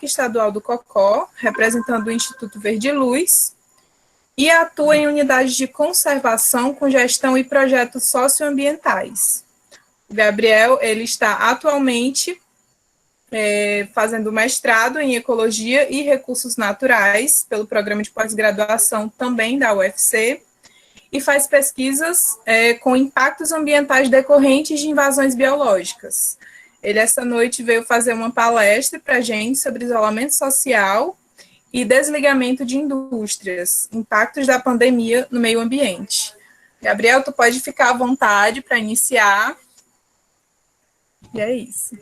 Parque Estadual do Cocó, representando o Instituto Verde Luz, e atua em unidades de conservação com gestão e projetos socioambientais. O Gabriel, ele está atualmente fazendo mestrado em Ecologia e Recursos Naturais pelo programa de pós-graduação também da UFC e faz pesquisas com impactos ambientais decorrentes de invasões biológicas. Ele, essa noite, veio fazer uma palestra para a gente sobre isolamento social e desligamento de indústrias, impactos da pandemia no meio ambiente. Gabriel, tu pode ficar à vontade para iniciar. E é isso.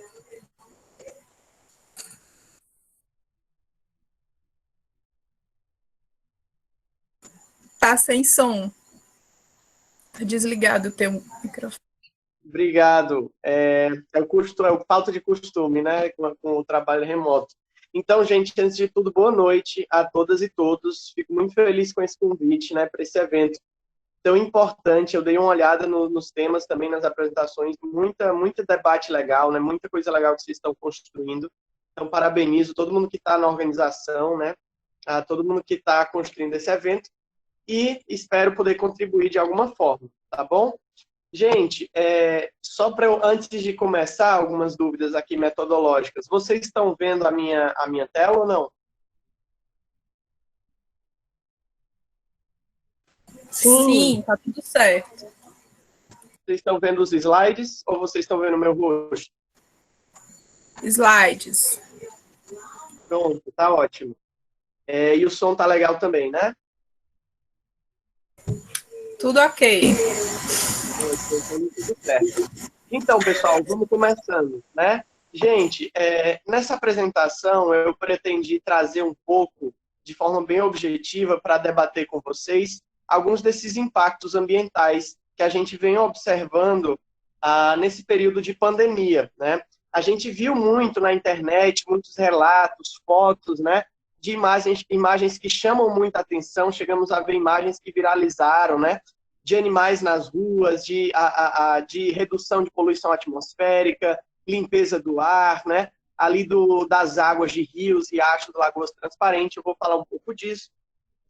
Tá sem som. Tá desligado o teu microfone. Obrigado. É o falta de costume, né, com o trabalho remoto. Então, gente, antes de tudo, boa noite a todas e todos. Fico muito feliz com esse convite, né, para esse evento tão importante. Eu dei uma olhada nos temas também, nas apresentações, muito debate legal, né, muita coisa legal que vocês estão construindo. Então, parabenizo todo mundo que está na organização, né, a todo mundo que está construindo esse evento e espero poder contribuir de alguma forma, tá bom? Gente, só para eu, antes de começar, algumas dúvidas aqui metodológicas. Vocês estão vendo a minha tela ou não? Sim, tá tudo certo. Vocês estão vendo os slides ou vocês estão vendo o meu rosto? Slides. Pronto, tá ótimo. E o som tá legal também, né? Tudo ok. Tudo certo. Então, pessoal, vamos começando, né? Gente, nessa apresentação eu pretendi trazer um pouco, de forma bem objetiva, para debater com vocês alguns desses impactos ambientais que a gente vem observando nesse período de pandemia, né? A gente viu muito na internet, muitos relatos, fotos, né? De imagens que chamam muita atenção, chegamos a ver imagens que viralizaram, né? De animais nas ruas, de redução de poluição atmosférica, limpeza do ar, né? Ali das águas de rios, riachos, lagoas transparentes, eu vou falar um pouco disso.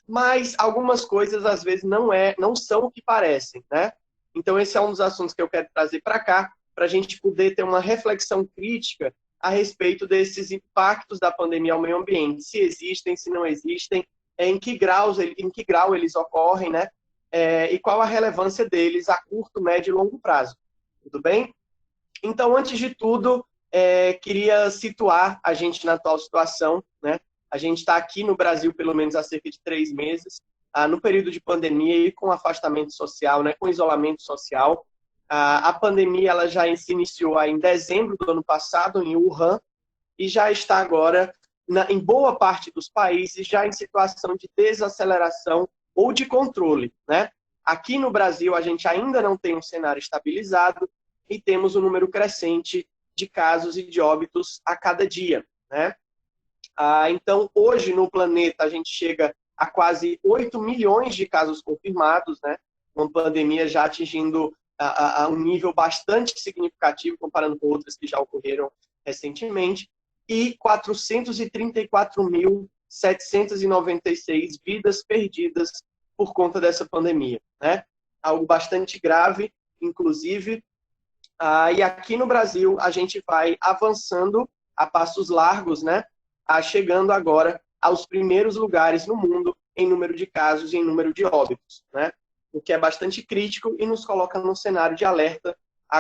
Mas algumas coisas, às vezes, não são o que parecem, né? Então, esse é um dos assuntos que eu quero trazer para cá, para a gente poder ter uma reflexão crítica a respeito desses impactos da pandemia ao meio ambiente. Se existem, se não existem, em que grau eles ocorrem, né? E qual a relevância deles a curto, médio e longo prazo. Tudo bem? Então, antes de tudo, queria situar a gente na atual situação, né? A gente está aqui no Brasil, pelo menos há cerca de 3 meses, no período de pandemia e com afastamento social, né? Com isolamento social. A pandemia ela já se iniciou em dezembro do ano passado, em Wuhan, e já está agora, em boa parte dos países, já em situação de desaceleração ou de controle, né? Aqui no Brasil, a gente ainda não tem um cenário estabilizado e temos um número crescente de casos e de óbitos a cada dia, né? Então, hoje no planeta, a gente chega a quase 8 milhões de casos confirmados, né? Uma pandemia já atingindo um nível bastante significativo, comparando com outras que já ocorreram recentemente, e 434.796 vidas perdidas por conta dessa pandemia, né? Algo bastante grave, inclusive. E aqui no Brasil, a gente vai avançando a passos largos, né? Chegando agora aos primeiros lugares no mundo em número de casos e em número de óbitos, né? O que é bastante crítico e nos coloca num cenário de alerta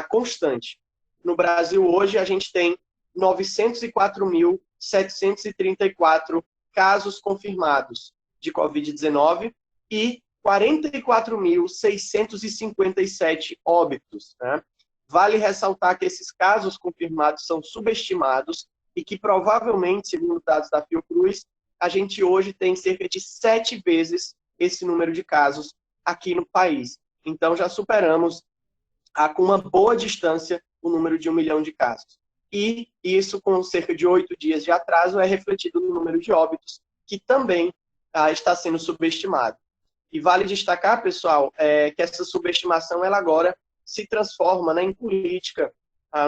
constante. No Brasil, hoje, a gente tem 904.734 casos confirmados de Covid-19 e 44.657 óbitos, né? Vale ressaltar que esses casos confirmados são subestimados e que provavelmente, segundo dados da Fiocruz, a gente hoje tem cerca de 7 vezes esse número de casos aqui no país. Então, já superamos, com uma boa distância, o número de 1 milhão de casos. E isso, com cerca de 8 dias de atraso, é refletido no número de óbitos, que também está sendo subestimado. E vale destacar, pessoal, que essa subestimação ela agora se transforma, né, em política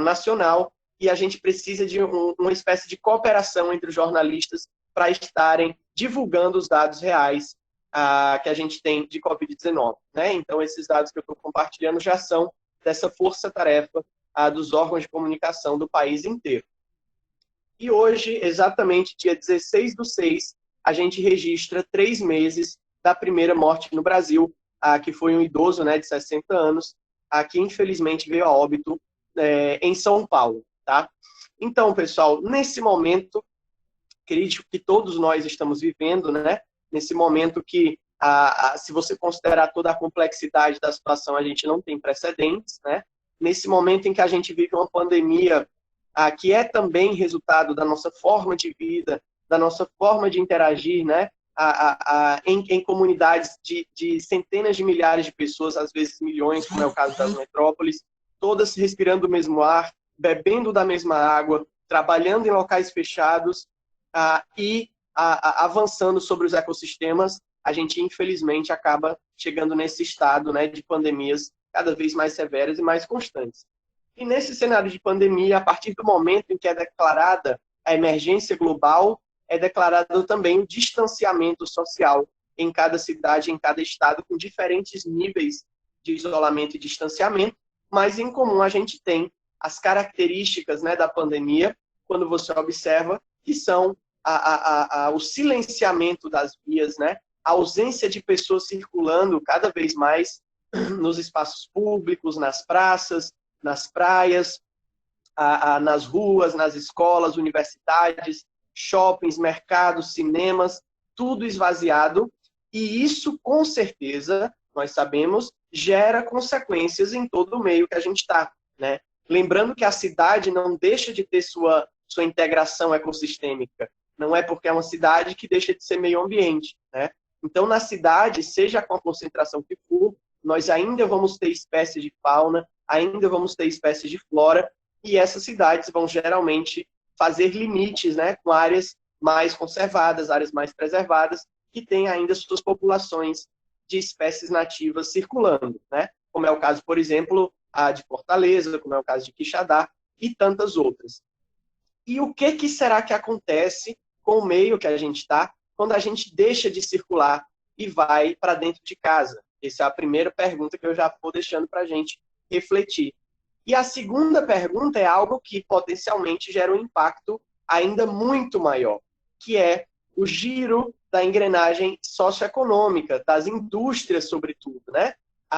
nacional, e a gente precisa de uma espécie de cooperação entre os jornalistas para estarem divulgando os dados reais que a gente tem de Covid-19. Né? Então, esses dados que eu estou compartilhando já são dessa força-tarefa dos órgãos de comunicação do país inteiro. E hoje, exatamente dia 16/6, a gente registra 3 meses da primeira morte no Brasil, que foi um idoso, né, de 60 anos, que infelizmente veio a óbito em São Paulo. Tá? Então, pessoal, nesse momento crítico que todos nós estamos vivendo, né? Nesse momento que, se você considerar toda a complexidade da situação, a gente não tem precedentes, né? Nesse momento em que a gente vive uma pandemia que é também resultado da nossa forma de vida, da nossa forma de interagir, né? Em comunidades de centenas de milhares de pessoas, às vezes milhões, como é o caso das metrópoles, todas respirando o mesmo ar, bebendo da mesma água, trabalhando em locais fechados e avançando sobre os ecossistemas, a gente, infelizmente, acaba chegando nesse estado, né, de pandemias cada vez mais severas e mais constantes. E nesse cenário de pandemia, a partir do momento em que é declarada a emergência global, é declarado também o distanciamento social em cada cidade, em cada estado, com diferentes níveis de isolamento e distanciamento, mas em comum a gente tem as características, né, da pandemia, quando você observa, que são o silenciamento das vias, né, a ausência de pessoas circulando cada vez mais nos espaços públicos, nas praças, nas praias, nas ruas, nas escolas, universidades, shoppings, mercados, cinemas, tudo esvaziado. E isso, com certeza, nós sabemos, gera consequências em todo o meio que a gente está, né? Lembrando que a cidade não deixa de ter sua integração ecossistêmica. Não é porque é uma cidade que deixa de ser meio ambiente, né? Então, na cidade, seja com a concentração que for, nós ainda vamos ter espécies de fauna, ainda vamos ter espécies de flora, e essas cidades vão geralmente fazer limites, né, com áreas mais conservadas, áreas mais preservadas, que têm ainda suas populações de espécies nativas circulando, né? Como é o caso, por exemplo, de Fortaleza, como é o caso de Quixadá e tantas outras. E o que será que acontece com o meio que a gente está quando a gente deixa de circular e vai para dentro de casa? Essa é a primeira pergunta que eu já vou deixando para a gente refletir. E a segunda pergunta é algo que potencialmente gera um impacto ainda muito maior, que é o giro da engrenagem socioeconômica, das indústrias, sobretudo, né?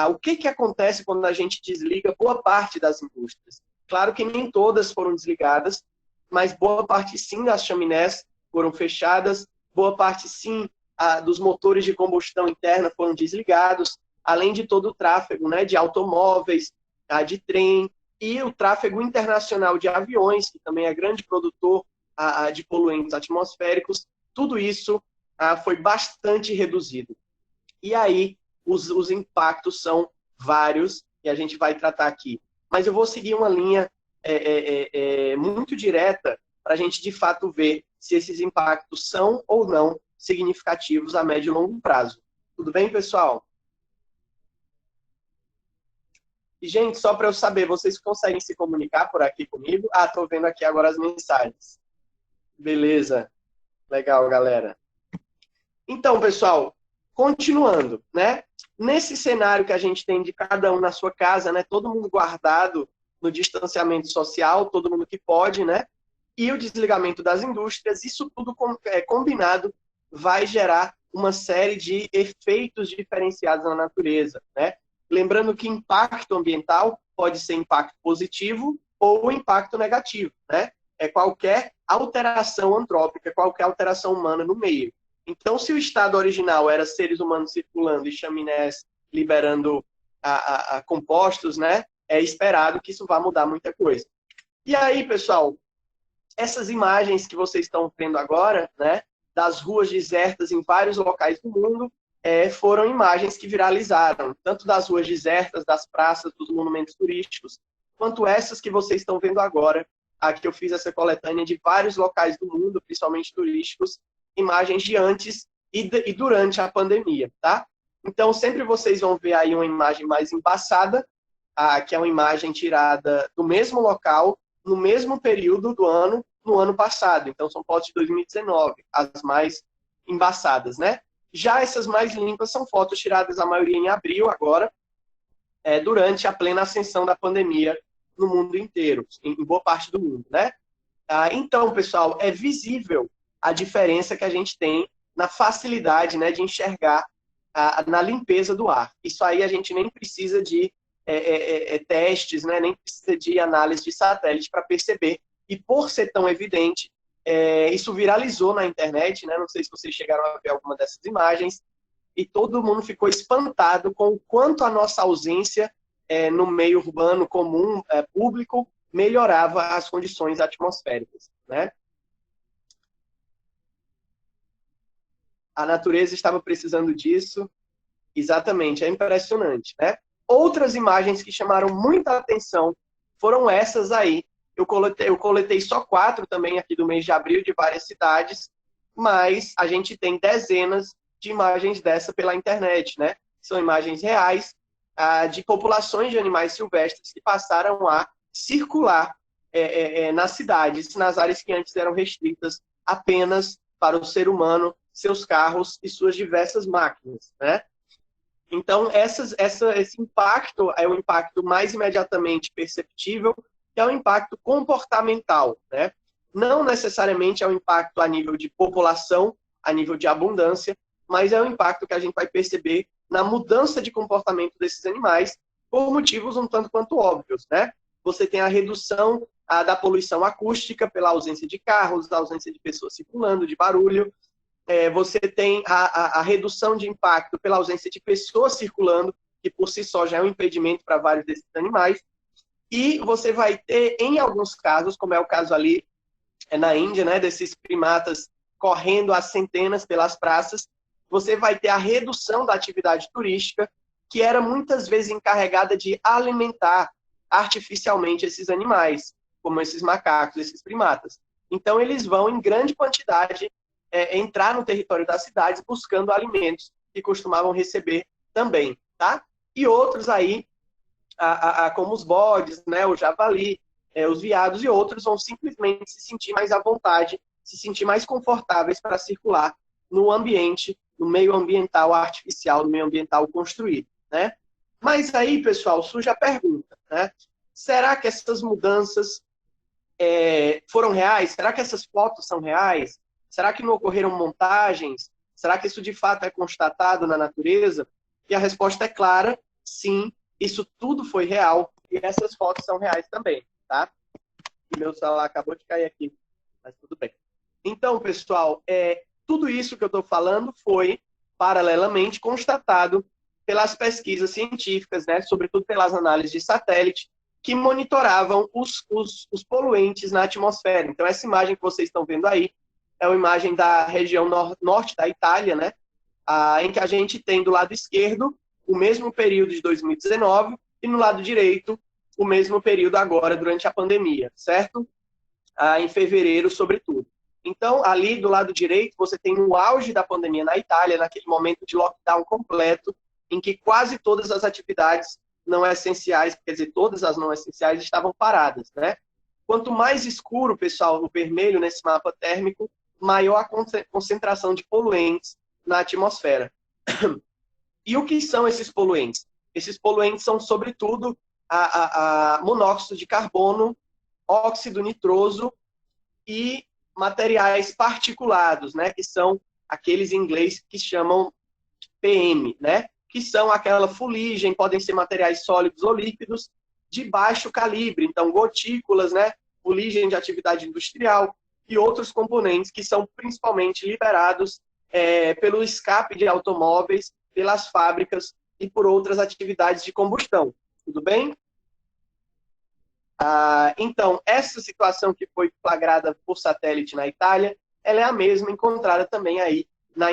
O que acontece quando a gente desliga boa parte das indústrias? Claro que nem todas foram desligadas, mas boa parte sim das chaminés foram fechadas, boa parte sim dos motores de combustão interna foram desligados, além de todo o tráfego, né, de automóveis, de trem, e o tráfego internacional de aviões, que também é grande produtor de poluentes atmosféricos, tudo isso foi bastante reduzido. E aí, os impactos são vários, e a gente vai tratar aqui. Mas eu vou seguir uma linha muito direta para a gente, de fato, ver se esses impactos são ou não significativos a médio e longo prazo. Tudo bem, pessoal? E, gente, só para eu saber, vocês conseguem se comunicar por aqui comigo? Estou vendo aqui agora as mensagens. Beleza. Legal, galera. Então, pessoal, continuando, né? Nesse cenário que a gente tem de cada um na sua casa, né? Todo mundo guardado no distanciamento social, todo mundo que pode, né? E o desligamento das indústrias, isso tudo combinado vai gerar uma série de efeitos diferenciados na natureza, né? Lembrando que impacto ambiental pode ser impacto positivo ou impacto negativo, né? É qualquer alteração antrópica, qualquer alteração humana no meio. Então, se o estado original era seres humanos circulando e chaminés liberando compostos, né? É esperado que isso vá mudar muita coisa. E aí, pessoal, essas imagens que vocês estão vendo agora, né? Das ruas desertas em vários locais do mundo, foram imagens que viralizaram, tanto das ruas desertas, das praças, dos monumentos turísticos, quanto essas que vocês estão vendo agora, aqui eu fiz essa coletânea de vários locais do mundo, principalmente turísticos, imagens de antes e durante a pandemia, tá? Então, sempre vocês vão ver aí uma imagem mais embaçada, que é uma imagem tirada do mesmo local, no mesmo período do ano, no ano passado. Então, são fotos de 2019, as mais embaçadas, né? Já essas mais limpas são fotos tiradas, a maioria em abril agora, durante a plena ascensão da pandemia no mundo inteiro, em boa parte do mundo, né? Então, pessoal, é visível a diferença que a gente tem na facilidade, né, de enxergar na limpeza do ar. Isso aí a gente nem precisa de testes, né, nem precisa de análise de satélite para perceber. E por ser tão evidente, isso viralizou na internet, né? Não sei se vocês chegaram a ver alguma dessas imagens, e todo mundo ficou espantado com o quanto a nossa ausência no meio urbano comum, público, melhorava as condições atmosféricas, né? A natureza estava precisando disso, exatamente, é impressionante, né? Outras imagens que chamaram muita atenção foram essas aí. Eu coletei só 4 também aqui do mês de abril, de várias cidades, mas a gente tem dezenas de imagens dessa pela internet, né? São imagens reais de populações de animais silvestres que passaram a circular nas cidades, nas áreas que antes eram restritas apenas para o ser humano, seus carros e suas diversas máquinas, né? Então, esse impacto é o impacto mais imediatamente perceptível, que é o impacto comportamental, né? Não necessariamente é o impacto a nível de população, a nível de abundância, mas é o impacto que a gente vai perceber na mudança de comportamento desses animais, por motivos um tanto quanto óbvios, né? Você tem a redução da poluição acústica pela ausência de carros, da ausência de pessoas circulando, de barulho. Você tem a redução de impacto pela ausência de pessoas circulando, que por si só já é um impedimento para vários desses animais. E você vai ter, em alguns casos, como é o caso ali na Índia, né, desses primatas correndo às centenas pelas praças, você vai ter a redução da atividade turística, que era muitas vezes encarregada de alimentar artificialmente esses animais, como esses macacos, esses primatas. Então, eles vão, em grande quantidade, entrar no território das cidades buscando alimentos que costumavam receber também, tá? E outros aí, como os bodes, né, o javali, os veados e outros vão simplesmente se sentir mais à vontade, se sentir mais confortáveis para circular no ambiente, no meio ambiental artificial, no meio ambiental construído, né? Mas aí, pessoal, surge a pergunta, né? Será que essas mudanças foram reais? Será que essas fotos são reais? Será que não ocorreram montagens? Será que isso de fato é constatado na natureza? E a resposta é clara, sim, isso tudo foi real e essas fotos são reais também, tá? E meu celular acabou de cair aqui, mas tudo bem. Então, pessoal, tudo isso que eu estou falando foi paralelamente constatado pelas pesquisas científicas, né, sobretudo pelas análises de satélite, que monitoravam os poluentes na atmosfera. Então, essa imagem que vocês estão vendo aí é uma imagem da região norte da Itália, né, em que a gente tem do lado esquerdo o mesmo período de 2019 e no lado direito o mesmo período agora durante a pandemia, certo? Em fevereiro, sobretudo. Então, ali do lado direito, você tem o auge da pandemia na Itália, naquele momento de lockdown completo, em que quase todas as atividades não essenciais, quer dizer, todas as não essenciais estavam paradas, né? Quanto mais escuro, pessoal, o vermelho nesse mapa térmico, maior a concentração de poluentes na atmosfera. E o que são esses poluentes? Esses poluentes são, sobretudo, monóxido de carbono, óxido nitroso e materiais particulados, né? Que são aqueles em inglês que chamam PM, né? Que são aquela fuligem, podem ser materiais sólidos ou líquidos, de baixo calibre, então gotículas, né? Fuligem de atividade industrial e outros componentes que são principalmente liberados pelo escape de automóveis, pelas fábricas e por outras atividades de combustão. Tudo bem? Então, essa situação que foi flagrada por satélite na Itália, ela é a mesma encontrada também aí na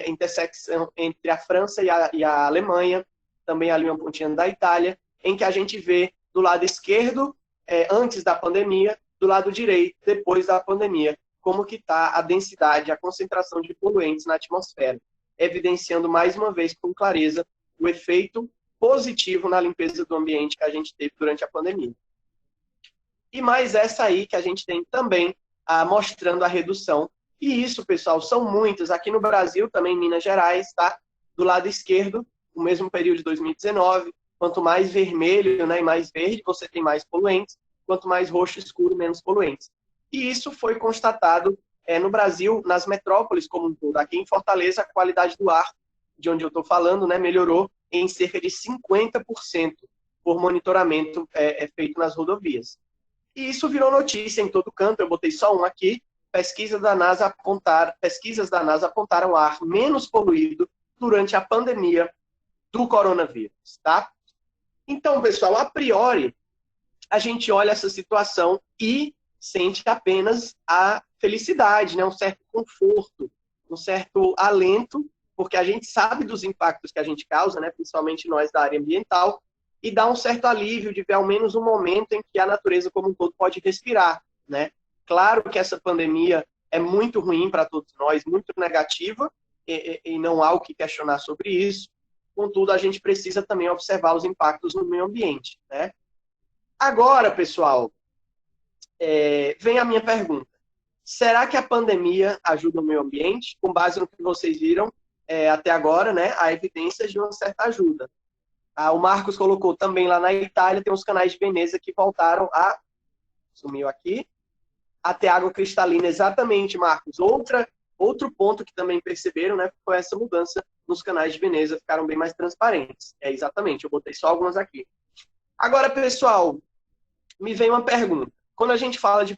intersecção entre a França e a Alemanha, também ali uma pontinha da Itália, em que a gente vê do lado esquerdo, antes da pandemia, do lado direito, depois da pandemia, como que está a densidade, a concentração de poluentes na atmosfera, evidenciando mais uma vez com clareza o efeito positivo na limpeza do ambiente que a gente teve durante a pandemia. e mais essa aí que a gente tem também mostrando a redução. E isso, pessoal, são muitas. Aqui no Brasil, também em Minas Gerais, tá? Do lado esquerdo, o mesmo período de 2019, quanto mais vermelho, né, e mais verde, você tem mais poluentes, quanto mais roxo escuro, menos poluentes. E isso foi constatado no Brasil, nas metrópoles como um todo. Aqui em Fortaleza, a qualidade do ar, de onde eu estou falando, né, melhorou em cerca de 50% por monitoramento feito nas rodovias. E isso virou notícia em todo canto, eu botei só um aqui. Pesquisas da NASA apontaram ar menos poluído durante a pandemia do coronavírus, tá? Então, pessoal, a priori, a gente olha essa situação e sente apenas a felicidade, né? Um certo conforto, um certo alento, porque a gente sabe dos impactos que a gente causa, né? Principalmente nós da área ambiental, e dá um certo alívio de ver ao menos um momento em que a natureza como um todo pode respirar, né? Claro que essa pandemia é muito ruim para todos nós, muito negativa, e não há o que questionar sobre isso. Contudo, a gente precisa também observar os impactos no meio ambiente, né? Agora, pessoal, vem a minha pergunta. Será que a pandemia ajuda o meio ambiente? Com base no que vocês viram até agora, né? Há evidências de uma certa ajuda. O Marcos colocou também lá na Itália, tem os canais de Veneza que voltaram a... Sumiu aqui. A ter água cristalina, exatamente, Marcos. Outro ponto que também perceberam, né, foi essa mudança nos canais de Veneza, ficaram bem mais transparentes. Exatamente, eu botei só algumas aqui. Agora, pessoal, me vem uma pergunta. Quando a gente fala de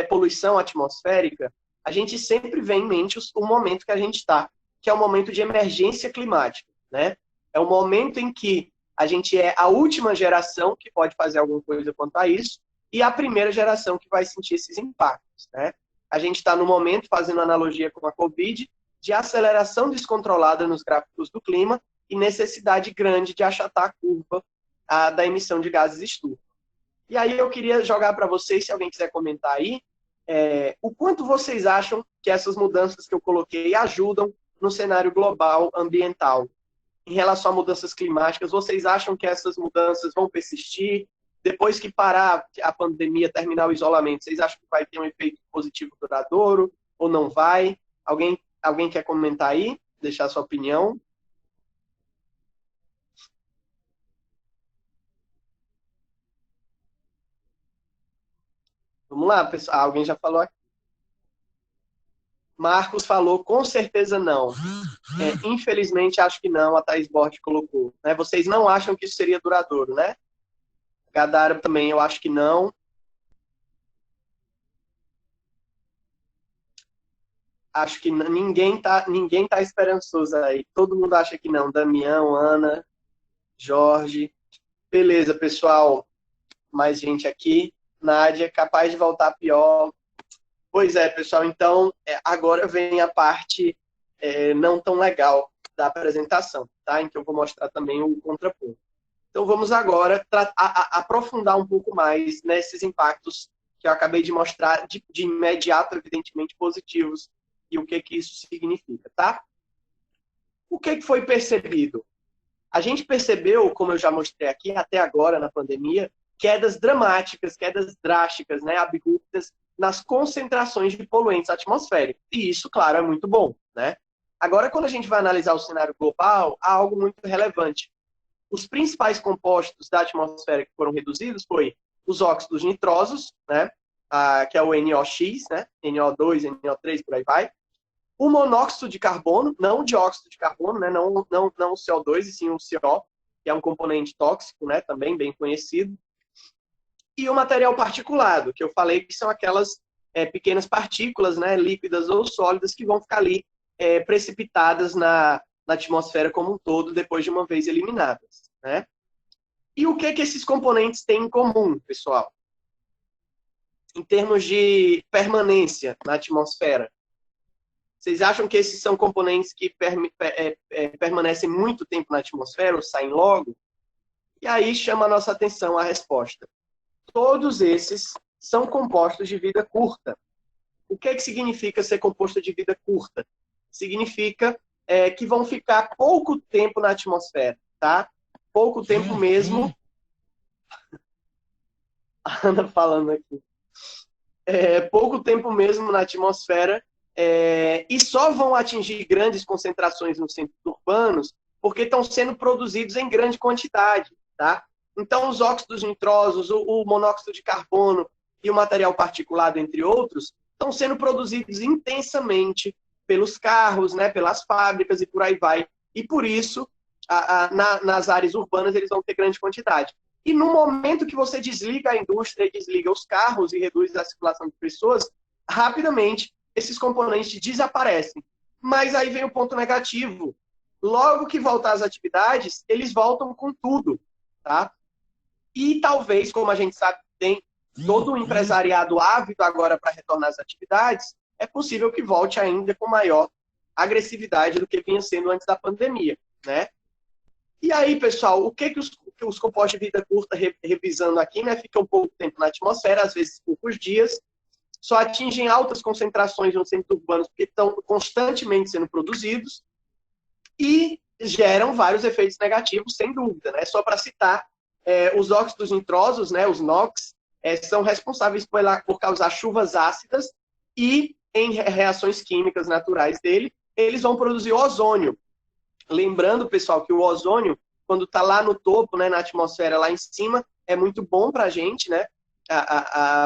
poluição atmosférica, a gente sempre vem em mente o momento que a gente está, que é o momento de emergência climática, né? É o momento em que a gente é a última geração que pode fazer alguma coisa quanto a isso, e a primeira geração que vai sentir esses impactos, né? A gente está no momento, fazendo analogia com a Covid, de aceleração descontrolada nos gráficos do clima e necessidade grande de achatar a curva da emissão de gases estufa. E aí eu queria jogar para vocês, se alguém quiser comentar aí, o quanto vocês acham que essas mudanças que eu coloquei ajudam no cenário global ambiental. Em relação a mudanças climáticas, vocês acham que essas mudanças vão persistir? Depois que parar a pandemia, terminar o isolamento, vocês acham que vai ter um efeito positivo duradouro ou não vai? Alguém quer comentar aí? Deixar sua opinião? Vamos lá, pessoal. Alguém já falou aqui. Marcos falou, com certeza não. Infelizmente, acho que não, a Thaís Bort colocou. Né? Vocês não acham que isso seria duradouro, né? Gadara também, eu acho que não. Acho que ninguém tá esperançoso aí. Todo mundo acha que não. Damião, Ana, Jorge. Beleza, pessoal. Mais gente aqui. Nádia, capaz de voltar pior. Pois é, pessoal. Então, agora vem a parte não tão legal da apresentação, tá? Em que eu vou mostrar também o contraponto. Então, vamos agora aprofundar um pouco mais nesses impactos que eu acabei de mostrar, de imediato, evidentemente, positivos, e o que isso significa, tá? O que foi percebido? A gente percebeu, como eu já mostrei aqui, até agora na pandemia, quedas dramáticas, quedas drásticas, né, abruptas, nas concentrações de poluentes atmosféricos. E isso, claro, é muito bom, né? Agora, quando a gente vai analisar o cenário global, há algo muito relevante. Os principais compostos da atmosfera que foram reduzidos foi os óxidos nitrosos, né, que é o NOx, né, NO2, NO3, por aí vai. O monóxido de carbono, não o dióxido de carbono, né, não o CO2, e sim o CO, que é um componente tóxico, né, também bem conhecido. E o material particulado, que eu falei que são aquelas pequenas partículas, né, líquidas ou sólidas, que vão ficar ali precipitadas na atmosfera como um todo, depois de uma vez eliminadas, né? E o que esses componentes têm em comum, pessoal? Em termos de permanência na atmosfera, vocês acham que esses são componentes que permanecem muito tempo na atmosfera ou saem logo? E aí chama a nossa atenção a resposta. Todos esses são compostos de vida curta. O que significa ser composto de vida curta? Significa que vão ficar pouco tempo na atmosfera, tá? Pouco tempo mesmo. a Ana falando aqui. Pouco tempo mesmo na atmosfera, e só vão atingir grandes concentrações nos centros urbanos porque estão sendo produzidos em grande quantidade, tá? Então, os óxidos nitrosos, o monóxido de carbono e o material particulado, entre outros, estão sendo produzidos intensamente pelos carros, né, pelas fábricas e por aí vai. E por isso, nas áreas urbanas, eles vão ter grande quantidade. E no momento que você desliga a indústria e desliga os carros e reduz a circulação de pessoas, rapidamente esses componentes desaparecem. Mas aí vem o ponto negativo. Logo que voltar às atividades, eles voltam com tudo, tá? E talvez, como a gente sabe, tem todo um empresariado ávido agora para retornar às atividades, é possível que volte ainda com maior agressividade do que vinha sendo antes da pandemia, né? E aí, pessoal, o que os compostos de vida curta, revisando aqui, né, fica um pouco tempo na atmosfera, às vezes poucos dias, só atingem altas concentrações nos centros urbanos porque estão constantemente sendo produzidos e geram vários efeitos negativos, sem dúvida, né? Só para citar, os óxidos nitrosos, né, os NOx, são responsáveis por causar chuvas ácidas e, em reações químicas naturais dele, eles vão produzir ozônio. Lembrando, pessoal, que o ozônio, quando está lá no topo, né, na atmosfera, lá em cima, é muito bom para a gente, né?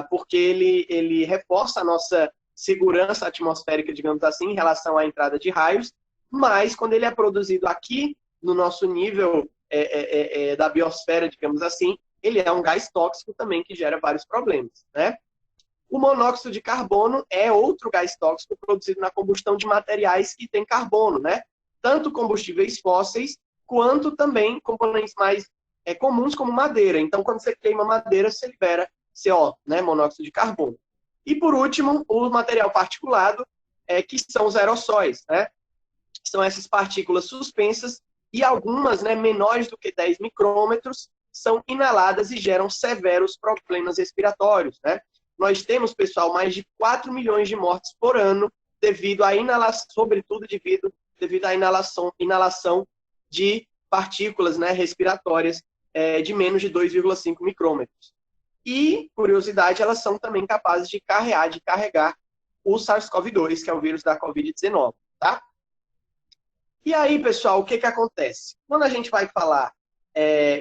Porque ele reforça a nossa segurança atmosférica, digamos assim, em relação à entrada de raios, mas quando ele é produzido aqui, no nosso nível da biosfera, digamos assim, ele é um gás tóxico também que gera vários problemas, né? O monóxido de carbono é outro gás tóxico produzido na combustão de materiais que têm carbono, né? Tanto combustíveis fósseis, quanto também componentes mais comuns, como madeira. Então, quando você queima madeira, você libera CO, né? Monóxido de carbono. E, por último, o material particulado, que são os aerossóis, né? São essas partículas suspensas e algumas, né, menores do que 10 micrômetros, são inaladas e geram severos problemas respiratórios, né? Nós temos, pessoal, mais de 4 milhões de mortes por ano devido à inalação, sobretudo devido à inalação de partículas, né, respiratórias de menos de 2,5 micrômetros. E, curiosidade, elas são também capazes de carregar o SARS-CoV-2, que é o vírus da Covid-19, tá? E aí, pessoal, o que acontece? Quando a gente vai falar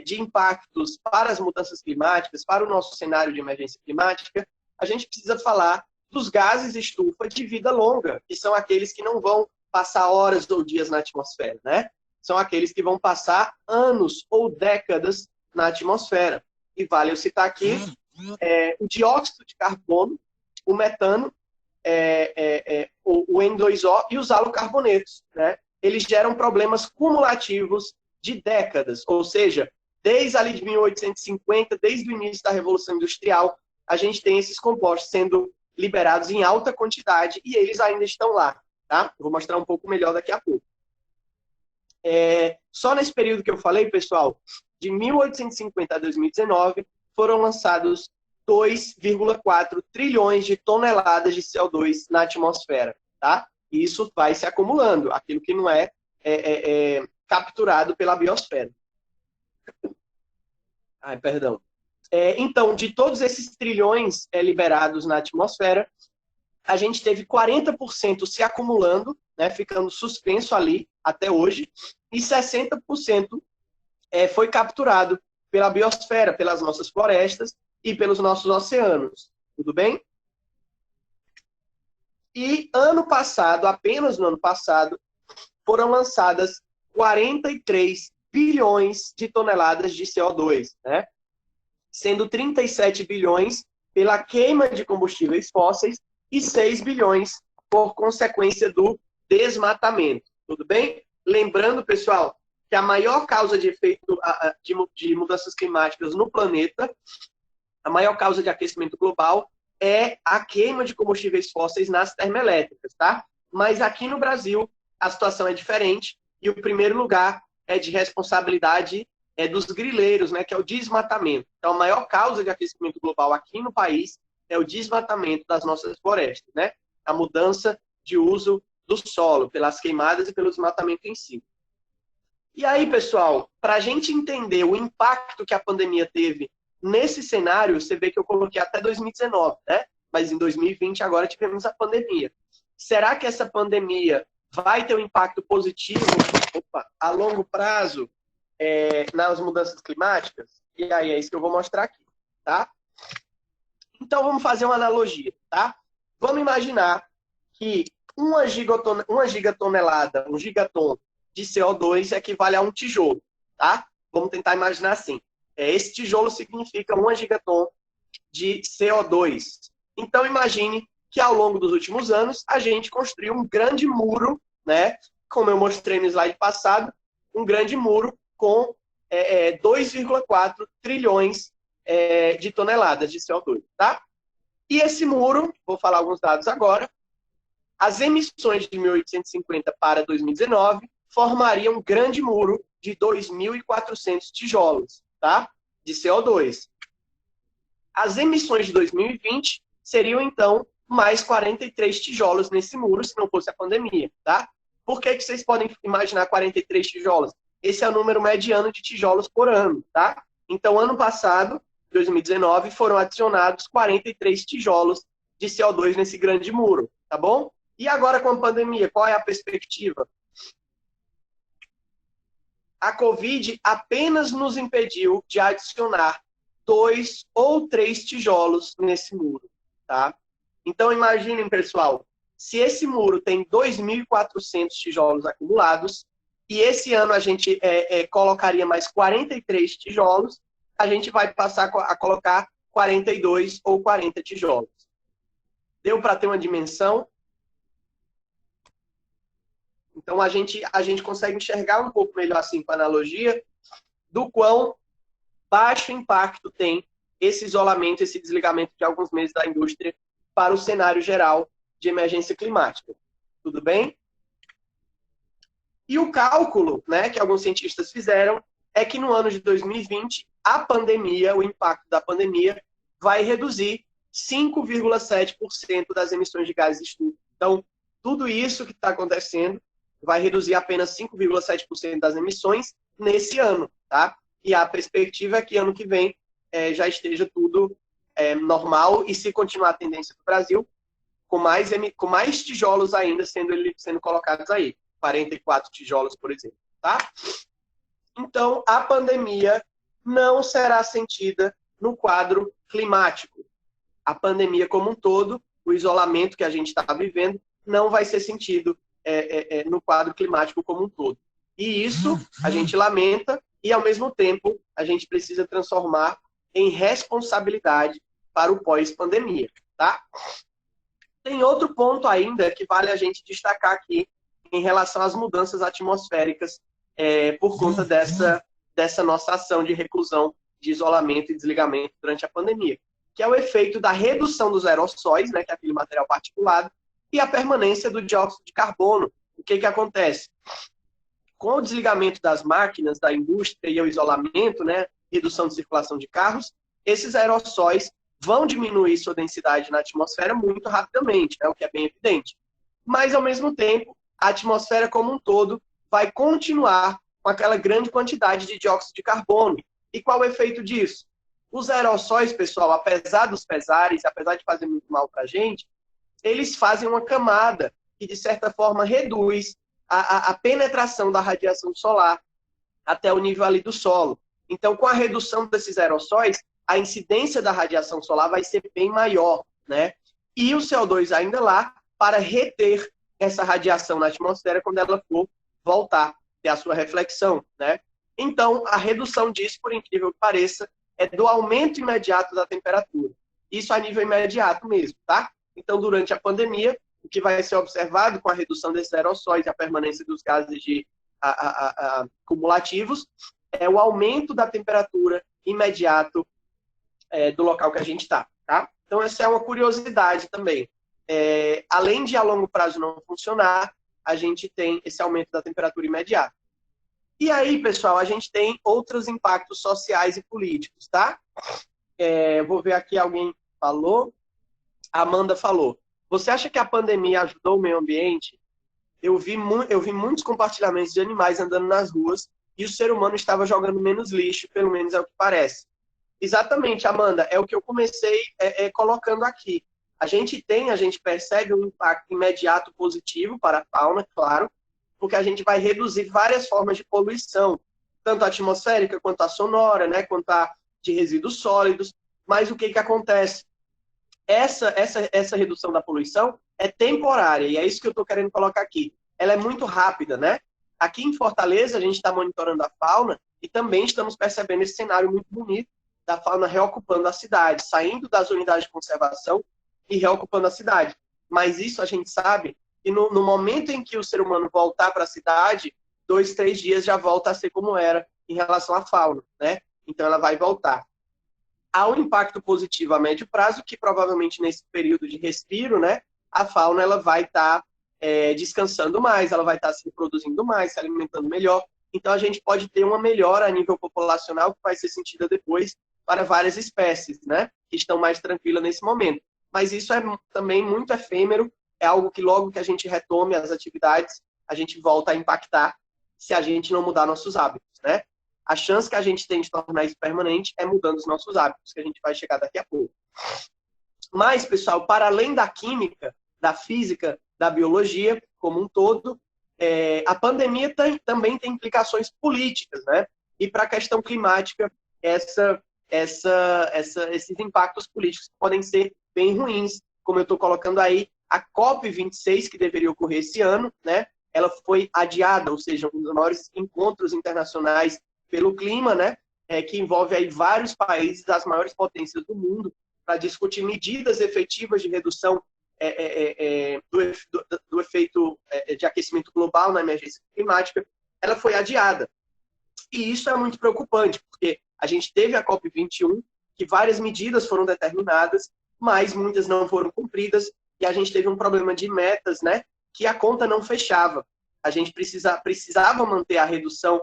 de impactos para as mudanças climáticas, para o nosso cenário de emergência climática, a gente precisa falar dos gases estufa de vida longa, que são aqueles que não vão passar horas ou dias na atmosfera, né? São aqueles que vão passar anos ou décadas na atmosfera. E vale eu citar aqui o dióxido de carbono, o metano, o N2O e os halocarbonetos, né? Eles geram problemas cumulativos de décadas, ou seja, desde ali de 1850, desde o início da Revolução Industrial, a gente tem esses compostos sendo liberados em alta quantidade e eles ainda estão lá, tá? Eu vou mostrar um pouco melhor daqui a pouco. Só nesse período que eu falei, pessoal, de 1850 a 2019, foram lançados 2,4 trilhões de toneladas de CO2 na atmosfera, tá? E isso vai se acumulando, aquilo que não é capturado pela biosfera. Ai, perdão. Então, de todos esses trilhões liberados na atmosfera, a gente teve 40% se acumulando, né, ficando suspenso ali até hoje, e 60% foi capturado pela biosfera, pelas nossas florestas e pelos nossos oceanos. Tudo bem? E ano passado, apenas no ano passado, foram lançadas 43 bilhões de toneladas de CO2, né? Sendo 37 bilhões pela queima de combustíveis fósseis e 6 bilhões por consequência do desmatamento. Tudo bem? Lembrando, pessoal, que a maior causa de efeito de mudanças climáticas no planeta, a maior causa de aquecimento global é a queima de combustíveis fósseis nas termoelétricas, tá? Mas aqui no Brasil a situação é diferente e o primeiro lugar é de responsabilidade dos grileiros, né, que é o desmatamento. Então, a maior causa de aquecimento global aqui no país é o desmatamento das nossas florestas, né? A mudança de uso do solo, pelas queimadas e pelo desmatamento em si. E aí, pessoal, para a gente entender o impacto que a pandemia teve nesse cenário, você vê que eu coloquei até 2019, né? Mas em 2020 agora tivemos a pandemia. Será que essa pandemia vai ter um impacto positivo, a longo prazo, nas mudanças climáticas? E aí é isso que eu vou mostrar aqui, tá? Então vamos fazer uma analogia, tá? Vamos imaginar que um gigaton de CO2 equivale a um tijolo, tá? Vamos tentar imaginar assim. Esse tijolo significa 1 gigaton de CO2. Então imagine que ao longo dos últimos anos a gente construiu um grande muro, né? Como eu mostrei no slide passado, um grande muro com 2,4 trilhões de toneladas de CO2, tá? E esse muro, vou falar alguns dados agora, as emissões de 1850 para 2019 formariam um grande muro de 2.400 tijolos, tá? De CO2. As emissões de 2020 seriam, então, mais 43 tijolos nesse muro, se não fosse a pandemia, tá? Por que vocês podem imaginar 43 tijolos? Esse é o número mediano de tijolos por ano, tá? Então, ano passado, 2019, foram adicionados 43 tijolos de CO2 nesse grande muro, tá bom? E agora com a pandemia, qual é a perspectiva? A Covid apenas nos impediu de adicionar 2 ou 3 tijolos nesse muro, tá? Então imaginem, pessoal, se esse muro tem 2.400 tijolos acumulados, e esse ano a gente colocaria mais 43 tijolos, a gente vai passar a colocar 42 ou 40 tijolos. Deu para ter uma dimensão? Então a gente consegue enxergar um pouco melhor assim com a analogia do quão baixo impacto tem esse isolamento, esse desligamento de alguns meses da indústria para o cenário geral de emergência climática. Tudo bem? E o cálculo, né, que alguns cientistas fizeram é que no ano de 2020, a pandemia, o impacto da pandemia, vai reduzir 5,7% das emissões de gases de estufa. Então, tudo isso que está acontecendo vai reduzir apenas 5,7% das emissões nesse ano, tá? E a perspectiva é que ano que vem já esteja tudo normal e se continuar a tendência do Brasil, com mais tijolos ainda sendo colocados aí. 44 tijolos, por exemplo, tá? Então, a pandemia não será sentida no quadro climático. A pandemia como um todo, o isolamento que a gente está vivendo, não vai ser sentido no quadro climático como um todo. E isso a gente lamenta e, ao mesmo tempo, a gente precisa transformar em responsabilidade para o pós-pandemia, tá? Tem outro ponto ainda que vale a gente destacar aqui em relação às mudanças atmosféricas por conta dessa nossa ação de reclusão, de isolamento e desligamento durante a pandemia, que é o efeito da redução dos aerossóis, né, que é aquele material particulado, e a permanência do dióxido de carbono. O que acontece? Com o desligamento das máquinas, da indústria e o isolamento, né, redução de circulação de carros, esses aerossóis vão diminuir sua densidade na atmosfera muito rapidamente, né, o que é bem evidente. Mas, ao mesmo tempo, a atmosfera como um todo vai continuar com aquela grande quantidade de dióxido de carbono. E qual o efeito disso? Os aerossóis, pessoal, apesar dos pesares, apesar de fazer muito mal para a gente, eles fazem uma camada que, de certa forma, reduz a penetração da radiação solar até o nível ali do solo. Então, com a redução desses aerossóis, a incidência da radiação solar vai ser bem maior, né? E o CO2 ainda lá para reter essa radiação na atmosfera quando ela for voltar, ter a sua reflexão, né? Então, a redução disso, por incrível que pareça, é do aumento imediato da temperatura. Isso a nível imediato mesmo, tá? Então, durante a pandemia, o que vai ser observado com a redução desses aerossóis e a permanência dos gases cumulativos é o aumento da temperatura imediato do local que a gente está, tá? Então, essa é uma curiosidade também. Além de a longo prazo não funcionar, a gente tem esse aumento da temperatura imediata. E aí, pessoal, a gente tem outros impactos sociais e políticos, tá? Vou ver aqui, alguém falou. A Amanda falou. Você acha que a pandemia ajudou o meio ambiente? Eu vi muitos compartilhamentos de animais andando nas ruas e o ser humano estava jogando menos lixo, pelo menos é o que parece. Exatamente, Amanda, é o que eu comecei colocando aqui. A gente percebe um impacto imediato positivo para a fauna, claro, porque a gente vai reduzir várias formas de poluição, tanto a atmosférica quanto a sonora, né, quanto a de resíduos sólidos. Mas o que acontece? Essa redução da poluição é temporária, e é isso que eu estou querendo colocar aqui. Ela é muito rápida, né? Aqui em Fortaleza, a gente está monitorando a fauna e também estamos percebendo esse cenário muito bonito da fauna reocupando a cidade, saindo das unidades de conservação e reocupando a cidade. Mas isso a gente sabe que no momento em que o ser humano voltar para a cidade, 2, 3 dias já volta a ser como era em relação à fauna, né? Então ela vai voltar. Há um impacto positivo a médio prazo, que provavelmente nesse período de respiro, né, a fauna ela vai estar descansando mais, ela vai estar se reproduzindo mais, se alimentando melhor. Então a gente pode ter uma melhora a nível populacional que vai ser sentida depois para várias espécies, né, que estão mais tranquilas nesse momento. Mas isso é também muito efêmero, é algo que logo que a gente retome as atividades, a gente volta a impactar se a gente não mudar nossos hábitos, né? A chance que a gente tem de tornar isso permanente é mudando os nossos hábitos, que a gente vai chegar daqui a pouco. Mas, pessoal, para além da química, da física, da biologia como um todo, a pandemia também tem implicações políticas, né? E para a questão climática, esses impactos políticos podem ser bem ruins, como eu estou colocando aí, a COP26, que deveria ocorrer esse ano, né? Ela foi adiada, ou seja, um dos maiores encontros internacionais pelo clima, né, que envolve aí vários países, as maiores potências do mundo, para discutir medidas efetivas de redução do efeito de aquecimento global na emergência climática. Ela foi adiada. E isso é muito preocupante, porque a gente teve a COP21, que várias medidas foram determinadas, mas muitas não foram cumpridas, e a gente teve um problema de metas, né, que a conta não fechava. A gente precisava manter a redução,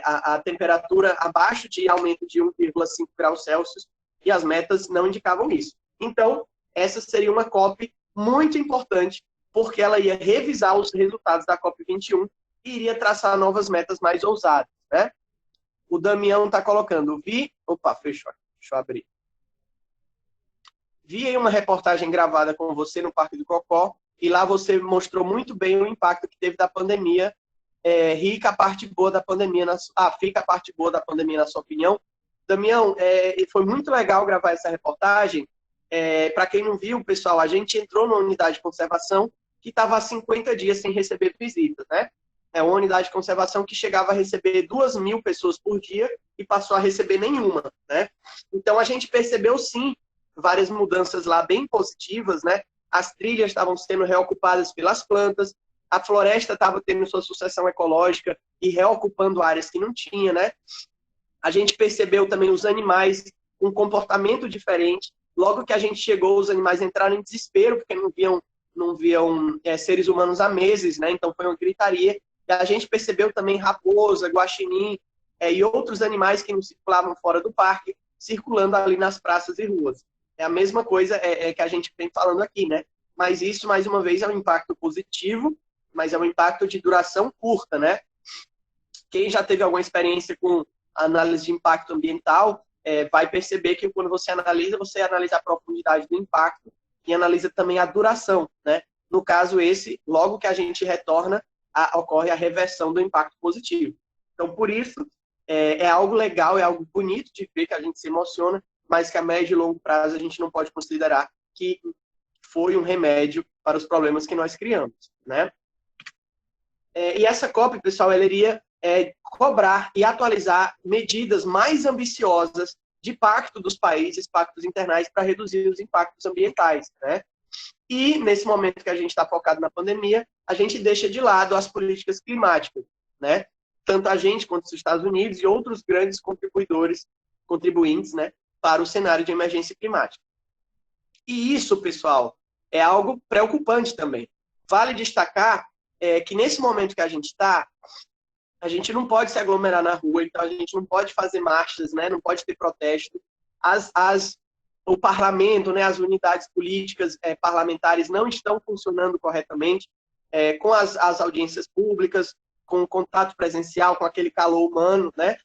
a temperatura abaixo de aumento de 1,5 graus Celsius, e as metas não indicavam isso. Então, essa seria uma COP muito importante, porque ela ia revisar os resultados da COP21 e iria traçar novas metas mais ousadas, né? O Damião está colocando, Opa, fechou. Deixa eu abrir. Vi aí uma reportagem gravada com você no Parque do Cocó, e lá você mostrou muito bem o impacto que teve da pandemia. Fica a parte boa da pandemia, na sua opinião. Damião, foi muito legal gravar essa reportagem. Para quem não viu, pessoal, a gente entrou numa unidade de conservação que estava há 50 dias sem receber visitas, né? É uma unidade de conservação que chegava a receber 2.000 pessoas por dia e passou a receber nenhuma, né? Então a gente percebeu, sim, várias mudanças lá bem positivas, né? As trilhas estavam sendo reocupadas pelas plantas, a floresta estava tendo sua sucessão ecológica e reocupando áreas que não tinha, né? A gente percebeu também os animais com um comportamento diferente. Logo que a gente chegou, os animais entraram em desespero, porque não viam seres humanos há meses, né? Então foi uma gritaria. E a gente percebeu também raposa, guaxinim e outros animais que não circulavam fora do parque, circulando ali nas praças e ruas. É a mesma coisa que a gente vem falando aqui, né? Mas isso, mais uma vez, é um impacto positivo, mas é um impacto de duração curta, né? Quem já teve alguma experiência com análise de impacto ambiental vai perceber que quando você analisa a profundidade do impacto e analisa também a duração, né? No caso logo que a gente retorna, ocorre a reversão do impacto positivo. Então, por isso, é algo legal, é algo bonito de ver, que a gente se emociona, mas que a médio e longo prazo a gente não pode considerar que foi um remédio para os problemas que nós criamos, né? E essa COP, pessoal, ela iria cobrar e atualizar medidas mais ambiciosas de pacto dos países, pactos internais, para reduzir os impactos ambientais, né? E, nesse momento que a gente está focado na pandemia, a gente deixa de lado as políticas climáticas, né? Tanto a gente quanto os Estados Unidos e outros grandes contribuintes, né, para o cenário de emergência climática. E isso, pessoal, é algo preocupante também. Vale destacar que nesse momento que a gente está, a gente não pode se aglomerar na rua, então a gente não pode fazer marchas, né, não pode ter protesto. O parlamento, né, as unidades políticas parlamentares não estão funcionando corretamente, com as audiências públicas, com o contato presencial, com aquele calor humano, né?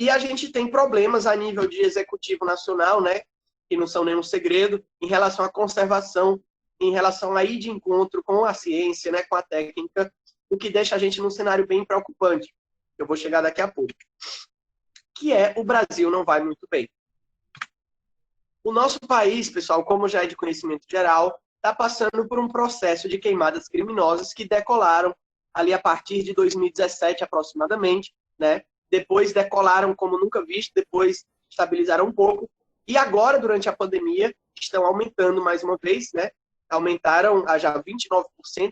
E a gente tem problemas a nível de executivo nacional, né, que não são nenhum segredo, em relação à conservação, em relação a ir de encontro com a ciência, né, com a técnica, o que deixa a gente num cenário bem preocupante. Eu vou chegar daqui a pouco. Que é o Brasil não vai muito bem. O nosso país, pessoal, como já é de conhecimento geral, está passando por um processo de queimadas criminosas que decolaram ali a partir de 2017 aproximadamente, né? Depois decolaram como nunca visto, depois estabilizaram um pouco, e agora, durante a pandemia, estão aumentando mais uma vez, né? Aumentaram a já 29%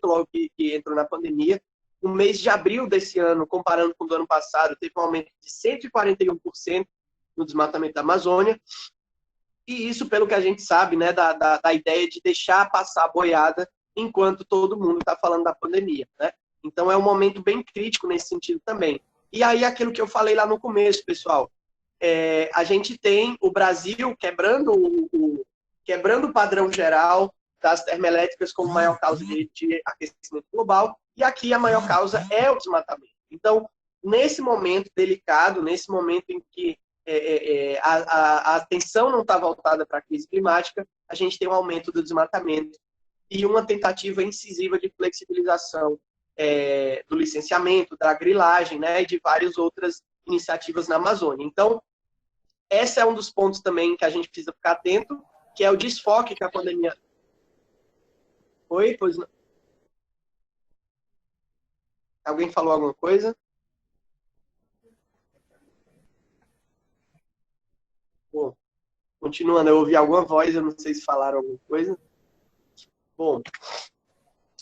logo que entrou na pandemia. No mês de abril desse ano, comparando com o do ano passado, teve um aumento de 141% no desmatamento da Amazônia. E isso, pelo que a gente sabe, né, da ideia de deixar passar a boiada enquanto todo mundo está falando da pandemia, né? Então, é um momento bem crítico nesse sentido também. E aí, aquilo que eu falei lá no começo, pessoal, a gente tem o Brasil quebrando o padrão geral das termoelétricas como maior causa de aquecimento global, e aqui a maior causa é o desmatamento. Então, nesse momento delicado, nesse momento em que a atenção não está voltada para a crise climática, a gente tem um aumento do desmatamento e uma tentativa incisiva de flexibilização do licenciamento, da grilagem, né, e de várias outras iniciativas na Amazônia. Então, esse é um dos pontos também que a gente precisa ficar atento, que é o desfoque que a pandemia... Oi? Pois não. Alguém falou alguma coisa? Bom, continuando, eu ouvi alguma voz, eu não sei se falaram alguma coisa. Bom,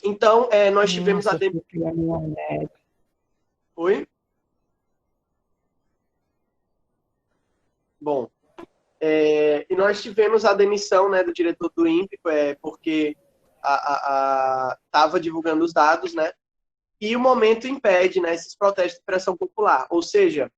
então, nós tivemos a... Oi? Bom, e nós tivemos a demissão, né, do diretor do INPE, porque estava divulgando os dados, né, e o momento impede, né, esses protestos de pressão popular. Ou seja,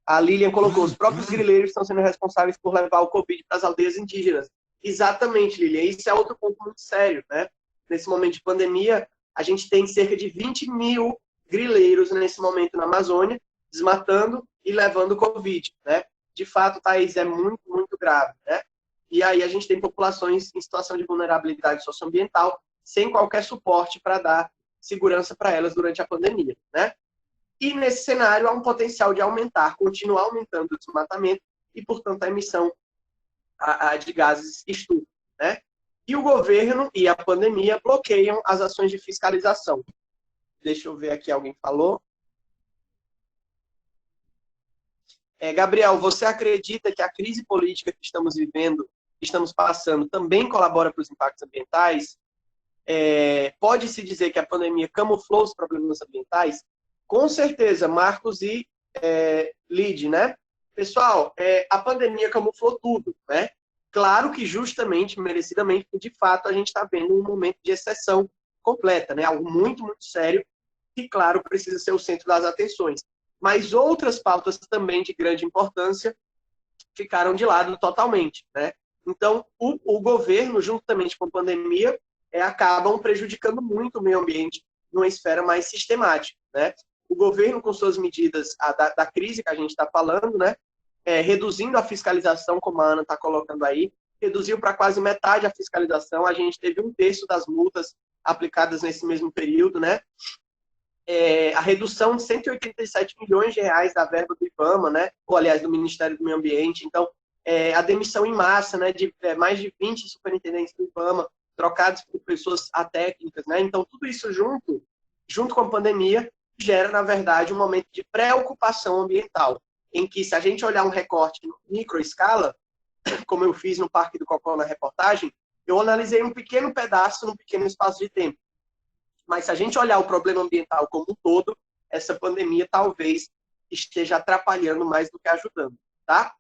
a Lilian colocou, os próprios grileiros estão sendo responsáveis por levar o Covid para as aldeias indígenas. Exatamente, Lilian. Isso é outro ponto muito sério, né? Nesse momento de pandemia, a gente tem cerca de 20 mil grileiros nesse momento na Amazônia, desmatando e levando o Covid, né? De fato, Thaís, é muito, muito grave, né? E aí a gente tem populações em situação de vulnerabilidade socioambiental sem qualquer suporte para dar segurança para elas durante a pandemia, né? E nesse cenário há um potencial de continuar aumentando o desmatamento e, portanto, a emissão de gases estufa, né? E o governo e a pandemia bloqueiam as ações de fiscalização. Deixa eu ver aqui, alguém falou. Gabriel, você acredita que a crise política que estamos vivendo, que estamos passando, também colabora para os impactos ambientais? Pode-se dizer que a pandemia camuflou os problemas ambientais? Com certeza, Marcos e Lid, né? Pessoal, a pandemia camuflou tudo, né? Claro que justamente, merecidamente, porque de fato a gente está vendo um momento de exceção completa, né? Algo muito, muito sério que, claro, precisa ser o centro das atenções. Mas outras pautas também de grande importância ficaram de lado totalmente, né? Então, o governo, juntamente com a pandemia, acabam prejudicando muito o meio ambiente numa esfera mais sistemática, né? O governo, com suas medidas da crise que a gente está falando, né? Reduzindo a fiscalização, como a Ana está colocando aí, reduziu para quase metade a fiscalização, a gente teve 1/3 das multas aplicadas nesse mesmo período, né? A redução de 187 milhões de reais da verba do IBAMA, né? Ou, aliás, do Ministério do Meio Ambiente. Então, a demissão em massa, né? De mais de 20 superintendentes do IBAMA, trocados por pessoas atécnicas, né? Então, tudo isso junto com a pandemia, gera, na verdade, um momento de preocupação ambiental, em que, se a gente olhar um recorte em microescala, como eu fiz no Parque do Cocó na reportagem, eu analisei um pequeno pedaço num pequeno espaço de tempo. Mas se a gente olhar o problema ambiental como um todo, essa pandemia talvez esteja atrapalhando mais do que ajudando, tá?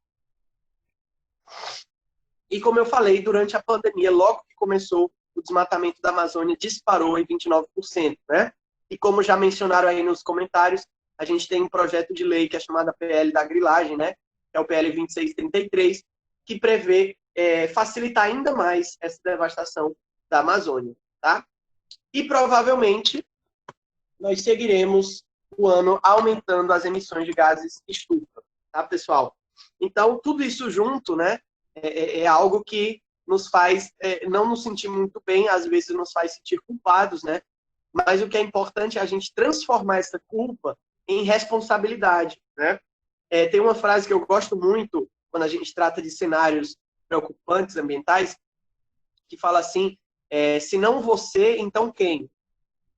E como eu falei, durante a pandemia, logo que começou, o desmatamento da Amazônia disparou em 29%, né? E como já mencionaram aí nos comentários, a gente tem um projeto de lei que é chamada PL da grilagem, né? Que é o PL 2633, que prevê facilitar ainda mais essa devastação da Amazônia, tá? E provavelmente nós seguiremos o ano aumentando as emissões de gases estufa, tá, pessoal? Então, tudo isso junto, né, é algo que nos faz não nos sentir muito bem, às vezes nos faz sentir culpados, né? Mas o que é importante é a gente transformar essa culpa em responsabilidade, né? Tem uma frase que eu gosto muito quando a gente trata de cenários preocupantes ambientais, que fala assim, se não você, então quem?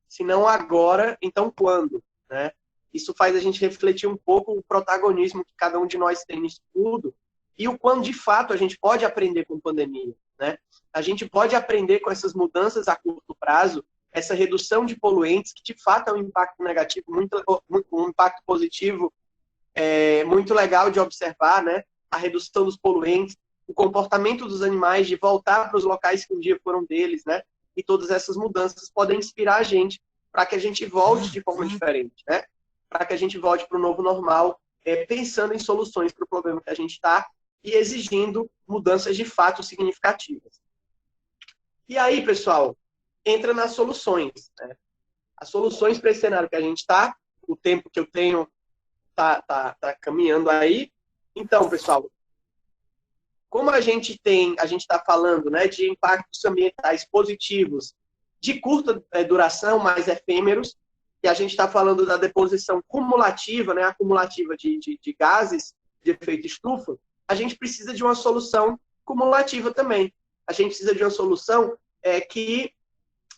Se não agora, então quando? Né? Isso faz a gente refletir um pouco o protagonismo que cada um de nós tem nisso tudo e o quanto, de fato, a gente pode aprender com a pandemia. Né? A gente pode aprender com essas mudanças a curto prazo, essa redução de poluentes, que, de fato, é um impacto negativo, um impacto positivo muito legal de observar, né? A redução dos poluentes, o comportamento dos animais de voltar para os locais que um dia foram deles, né? E todas essas mudanças podem inspirar a gente para que a gente volte de forma diferente, né? Para que a gente volte para o novo normal, pensando em soluções para o problema que a gente está e exigindo mudanças de fato significativas. E aí, pessoal, entra nas soluções, né? As soluções para esse cenário que a gente está, o tempo que eu tenho tá caminhando aí. Então, pessoal, como a gente está falando, né, de impactos ambientais positivos de curta duração, mais efêmeros, e a gente está falando da deposição cumulativa, né, acumulativa de gases de efeito estufa, a gente precisa de uma solução cumulativa também. A gente precisa de uma solução que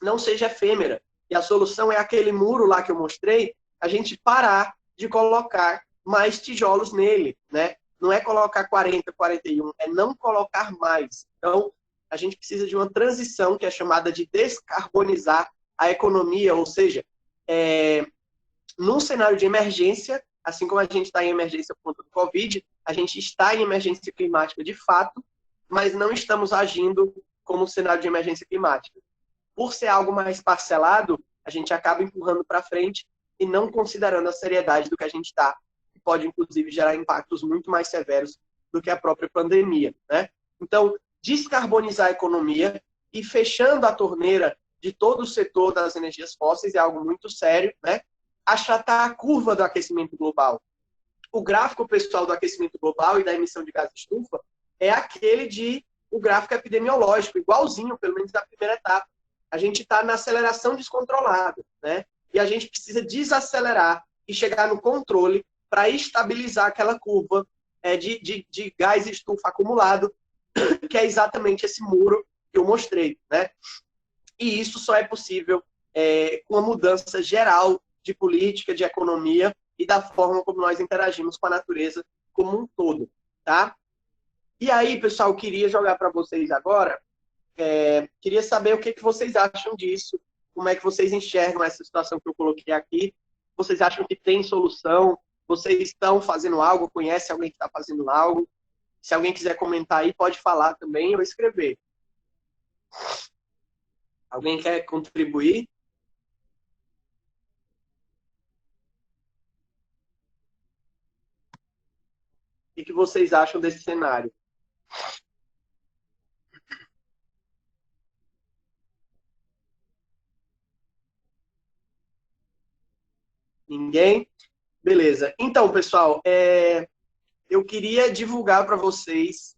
não seja efêmera. E a solução é aquele muro lá que eu mostrei, a gente parar de colocar mais tijolos nele, né? Não é colocar 40, 41, é não colocar mais. Então, a gente precisa de uma transição que é chamada de descarbonizar a economia, ou seja, num cenário de emergência, assim como a gente está em emergência por conta do Covid, a gente está em emergência climática de fato, mas não estamos agindo como um cenário de emergência climática. Por ser algo mais parcelado, a gente acaba empurrando para frente e não considerando a seriedade do que a gente está, que pode, inclusive, gerar impactos muito mais severos do que a própria pandemia, né? Então, descarbonizar a economia e fechando a torneira de todo o setor das energias fósseis é algo muito sério, né? Achatar a curva do aquecimento global. O gráfico, pessoal, do aquecimento global e da emissão de gás de estufa é aquele o gráfico epidemiológico, igualzinho, pelo menos da primeira etapa. A gente está na aceleração descontrolada, né? E a gente precisa desacelerar e chegar no controle para estabilizar aquela curva de gás estufa acumulado, que é exatamente esse muro que eu mostrei, né? E isso só é possível com a mudança geral de política, de economia e da forma como nós interagimos com a natureza como um todo, tá? E aí, pessoal, eu queria jogar para vocês agora, queria saber o que vocês acham disso, como é que vocês enxergam essa situação que eu coloquei aqui. Vocês acham que tem solução? Vocês estão fazendo algo? Conhece alguém que está fazendo algo? Se alguém quiser comentar aí, pode falar também ou escrever. Alguém quer contribuir? O que vocês acham desse cenário? Ninguém? Beleza. Então, pessoal, eu queria divulgar para vocês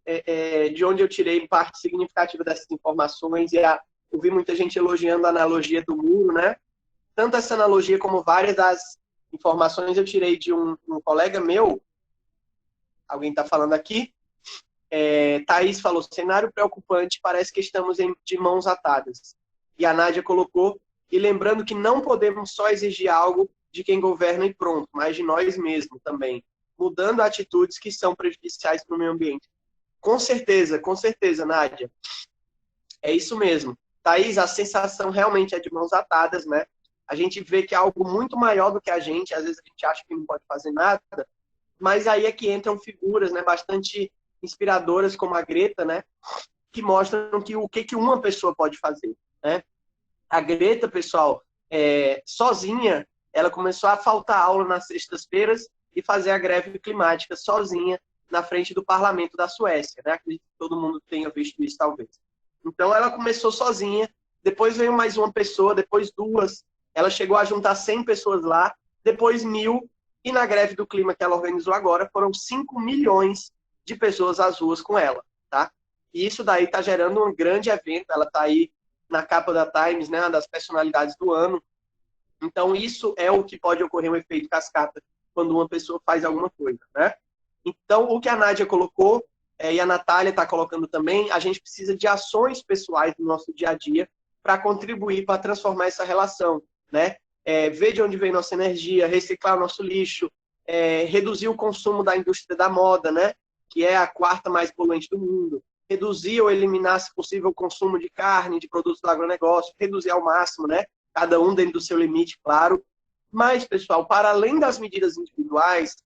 de onde eu tirei parte significativa dessas informações e eu vi muita gente elogiando a analogia do muro, né? Tanto essa analogia como várias das informações eu tirei de um colega meu, alguém está falando aqui, Thaís falou, cenário preocupante, parece que estamos de mãos atadas. E a Nádia colocou, e lembrando que não podemos só exigir algo de quem governa e pronto, mas de nós mesmos também, mudando atitudes que são prejudiciais para o meio ambiente. Com certeza, Nádia. É isso mesmo. Thaís, a sensação realmente é de mãos atadas, né? A gente vê que é algo muito maior do que a gente, às vezes a gente acha que não pode fazer nada, mas aí é que entram figuras, né, bastante inspiradoras como a Greta, né, que mostram o que uma pessoa pode fazer, né? A Greta, pessoal, sozinha, ela começou a faltar aula nas sextas-feiras e fazer a greve climática sozinha na frente do parlamento da Suécia, né? Acredito que todo mundo tenha visto isso, talvez. Então, ela começou sozinha, depois veio mais uma pessoa, depois duas, ela chegou a juntar 100 pessoas lá, depois 1000, E na greve do clima que ela organizou agora, foram 5 milhões de pessoas às ruas com ela, tá? E isso daí está gerando um grande evento, ela está aí na capa da Times, né, uma das personalidades do ano. Então, isso é o que pode ocorrer um efeito cascata quando uma pessoa faz alguma coisa, né? Então, o que a Nádia colocou, e a Natália está colocando também, a gente precisa de ações pessoais no nosso dia a dia para contribuir para transformar essa relação, né? Ver de onde vem nossa energia, reciclar o nosso lixo, reduzir o consumo da indústria da moda, né? Que é a quarta mais poluente do mundo, reduzir ou eliminar, se possível, o consumo de carne, de produtos do agronegócio, reduzir ao máximo, né? Cada um dentro do seu limite, claro. Mas, pessoal, para além das medidas individuais,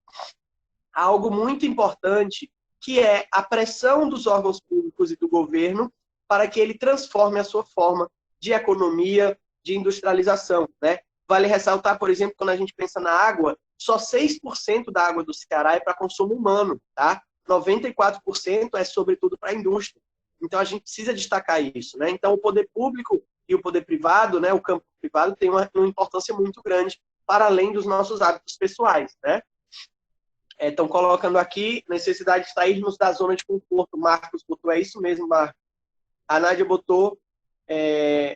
há algo muito importante, que é a pressão dos órgãos públicos e do governo para que ele transforme a sua forma de economia, de industrialização, né? Vale ressaltar, por exemplo, quando a gente pensa na água, só 6% da água do Ceará é para consumo humano, tá? 94% é, sobretudo, para a indústria. Então, a gente precisa destacar isso, né? Então, o poder público e o poder privado, né, o campo privado, tem uma importância muito grande para além dos nossos hábitos pessoais, né? Estão colocando aqui necessidade de sairmos da zona de conforto. Marcos botou, é isso mesmo, Marcos. A Nádia botou,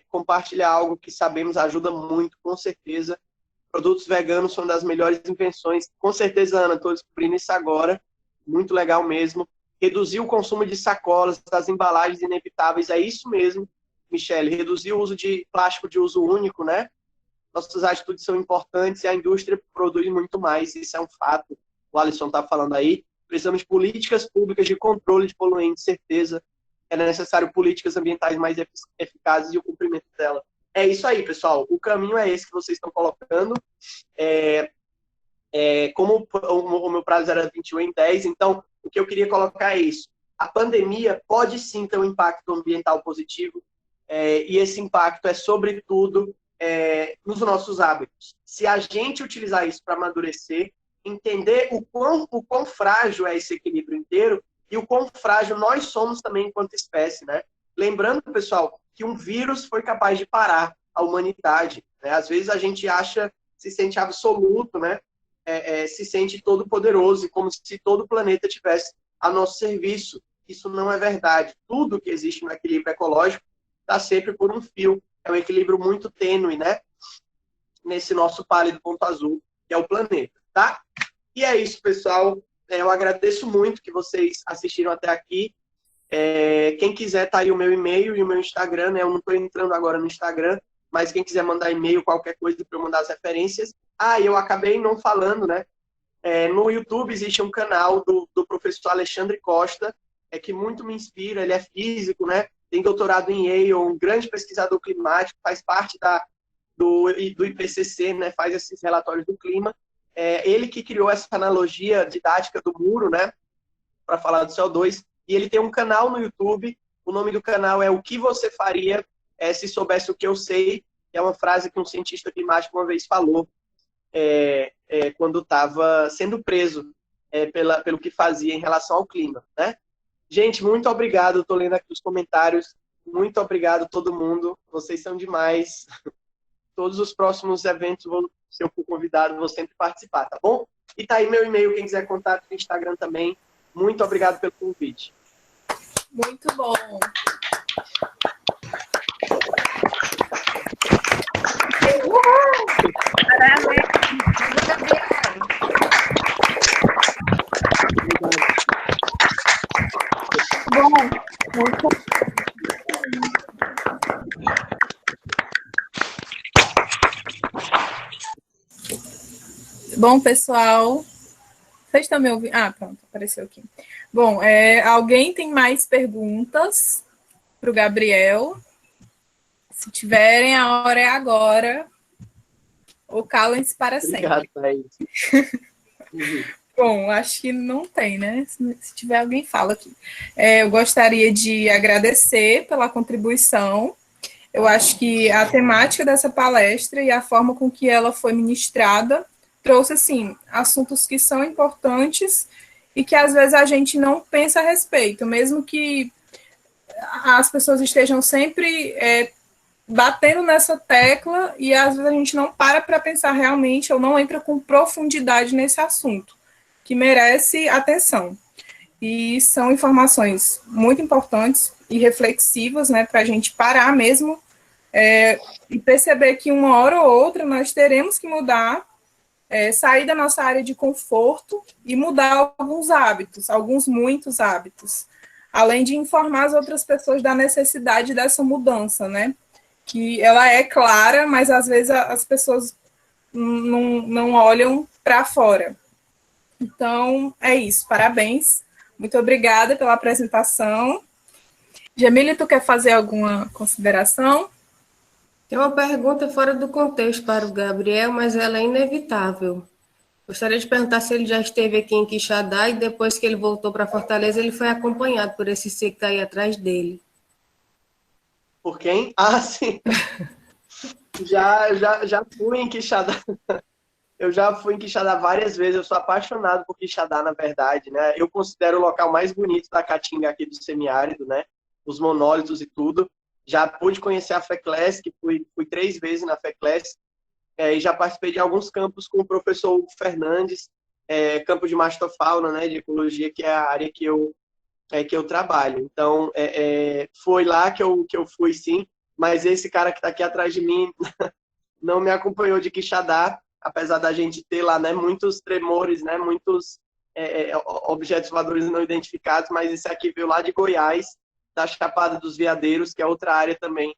compartilhar algo que sabemos ajuda muito, com certeza. Produtos veganos são das melhores invenções. Com certeza, Ana, estou descobrindo isso agora. Muito legal mesmo. Reduzir o consumo de sacolas, das embalagens inevitáveis, é isso mesmo, Michele. Reduzir o uso de plástico de uso único, né? Nossas atitudes são importantes e a indústria produz muito mais, isso é um fato. O Alisson está falando aí. Precisamos de políticas públicas de controle de poluentes, certeza. É necessário políticas ambientais mais eficazes e o cumprimento dela. É isso aí, pessoal. O caminho é esse que vocês estão colocando. Como o meu prazo era 21/10, então o que eu queria colocar é isso. A pandemia pode sim ter um impacto ambiental positivo, e esse impacto é, sobretudo, nos nossos hábitos. Se a gente utilizar isso para amadurecer, entender o quão frágil é esse equilíbrio inteiro e o quão frágil nós somos também enquanto espécie, né? Lembrando, pessoal, que um vírus foi capaz de parar a humanidade, né? Às vezes a gente se sente absoluto, né? Se sente todo poderoso, como se todo o planeta tivesse a nosso serviço. Isso não é verdade. Tudo que existe no equilíbrio ecológico está sempre por um fio. É um equilíbrio muito tênue, né? Nesse nosso pálido ponto azul, que é o planeta, tá? E é isso, pessoal. Eu agradeço muito que vocês assistiram até aqui. Quem quiser, tá aí o meu e-mail e o meu Instagram, né? Eu não estou entrando agora no Instagram, mas quem quiser mandar e-mail, qualquer coisa para eu mandar as referências. Eu acabei não falando, né? No YouTube existe um canal do professor Alexandre Costa, que muito me inspira. Ele é físico, né? Tem doutorado em Yale, um grande pesquisador climático, faz parte do IPCC, né? Faz esses relatórios do clima. Ele que criou essa analogia didática do muro, né? Para falar do CO2. E ele tem um canal no YouTube. O nome do canal é O Que Você Faria Se Soubesse o Que Eu Sei. É uma frase que um cientista climático uma vez falou quando estava sendo preso pelo que fazia em relação ao clima, né? Gente, muito obrigado. Estou lendo aqui os comentários. Muito obrigado a todo mundo. Vocês são demais. Todos os próximos eventos, se eu for convidado, vou sempre participar, tá bom? E tá aí meu e-mail, quem quiser contato no Instagram também. Muito obrigado pelo convite. Muito bom. Bom, pessoal, vocês estão me ouvindo? Pronto, apareceu aqui. Bom, alguém tem mais perguntas para o Gabriel? Se tiverem, a hora é agora. Ou calem-se para sempre. Obrigado, Thaís. Bom, acho que não tem, né? Se tiver, alguém fala aqui. Eu gostaria de agradecer pela contribuição. Eu acho que a temática dessa palestra e a forma com que ela foi ministrada trouxe, assim, assuntos que são importantes e que, às vezes, a gente não pensa a respeito, mesmo que as pessoas estejam sempre batendo nessa tecla e às vezes a gente não para pensar realmente ou não entra com profundidade nesse assunto, que merece atenção. E são informações muito importantes e reflexivas, né, para a gente parar mesmo e perceber que uma hora ou outra nós teremos que mudar, sair da nossa área de conforto e mudar alguns hábitos, muitos hábitos, além de informar as outras pessoas da necessidade dessa mudança, né? Que ela é clara, mas às vezes as pessoas não olham para fora. Então, é isso. Parabéns. Muito obrigada pela apresentação. Jamile, tu quer fazer alguma consideração? Tem uma pergunta fora do contexto para o Gabriel, mas ela é inevitável. Gostaria de perguntar se ele já esteve aqui em Quixadá e depois que ele voltou para Fortaleza, ele foi acompanhado por esse ser que está aí atrás dele. Por quem? Ah, sim. Já fui em Quixadá. Eu já fui em Quixadá várias vezes. Eu sou apaixonado por Quixadá, na verdade, né? Eu considero o local mais bonito da Caatinga aqui do semiárido, né? Os monólitos e tudo. Já pude conhecer a FECLESC, fui 3 vezes na FECLESC, e já participei de alguns campos com o professor Hugo Fernandes, campo de mastofauna, né, de ecologia, que é a área que eu trabalho. Então, foi lá que eu fui, sim, mas esse cara que está aqui atrás de mim não me acompanhou de Quixadá, apesar da gente ter lá, né, muitos tremores, né, muitos objetos voadores não identificados, mas esse aqui veio lá de Goiás, da Chapada dos Veadeiros, que é outra área também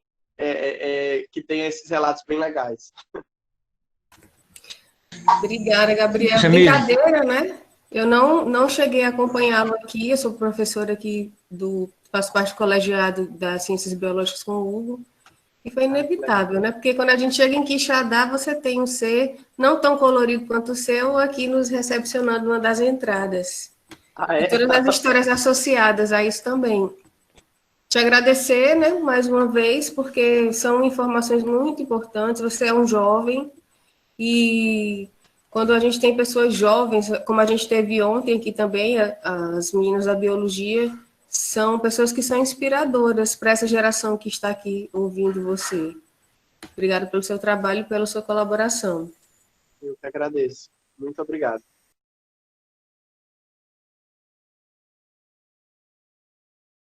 que tem esses relatos bem legais. Obrigada, Gabriel. Brincadeira, né? Eu não cheguei a acompanhá-lo aqui, eu sou professora aqui faço parte do colegiado das Ciências Biológicas com o Hugo, e foi inevitável, né? Porque quando a gente chega em Quixadá, você tem um ser não tão colorido quanto o seu aqui nos recepcionando numa das entradas. E todas as histórias associadas a isso também. Te agradecer, né, mais uma vez, porque são informações muito importantes. Você é um jovem e quando a gente tem pessoas jovens, como a gente teve ontem aqui também, as meninas da biologia, são pessoas que são inspiradoras para essa geração que está aqui ouvindo você. Obrigada pelo seu trabalho e pela sua colaboração. Eu que agradeço. Muito obrigado.